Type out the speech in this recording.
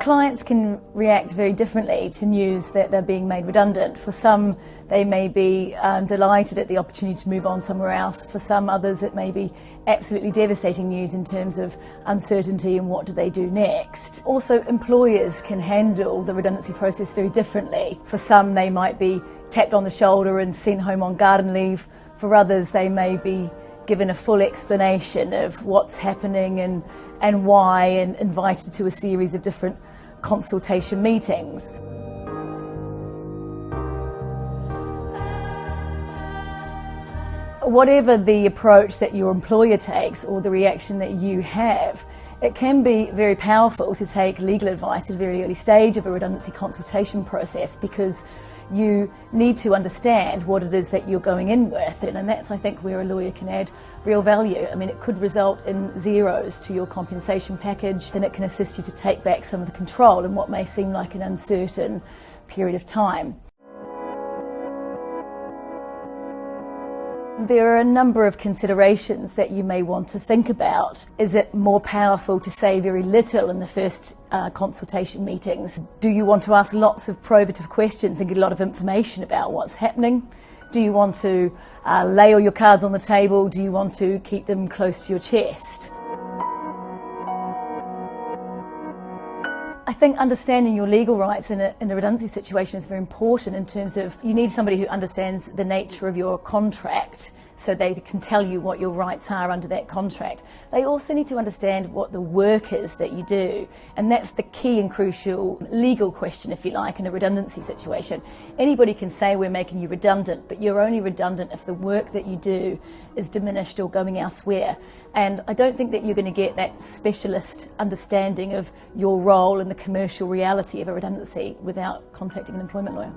Clients can react very differently to news that they're being made redundant. For some, they may be delighted at the opportunity to move on somewhere else. For some others, it may be absolutely devastating news in terms of uncertainty and what do they do next. Also, employers can handle the redundancy process very differently. For some, they might be tapped on the shoulder and sent home on garden leave. For others, they may be given a full explanation of what's happening and why, and invited to a series of different consultation meetings. Whatever the approach that your employer takes or the reaction that you have, it can be very powerful to take legal advice at a very early stage of a redundancy consultation process, because you need to understand what it is that you're going in with, and that's, I think, where a lawyer can add real value. I mean, it could result in zeros to your compensation package, then it can assist you to take back some of the control in what may seem like an uncertain period of time. There are a number of considerations that you may want to think about. Is it more powerful to say very little in the first consultation meetings? Do you want to ask lots of probative questions and get a lot of information about what's happening? Do you want to lay all your cards on the table? Do you want to keep them close to your chest? I think understanding your legal rights in a redundancy situation is very important, in terms of you need somebody who understands the nature of your contract so they can tell you what your rights are under that contract. They also need to understand what the work is that you do, and that's the key and crucial legal question, if you like, in a redundancy situation. Anybody can say we're making you redundant, but you're only redundant if the work that you do is diminished or going elsewhere. And I don't think that you're going to get that specialist understanding of your role and the commercial reality of a redundancy without contacting an employment lawyer.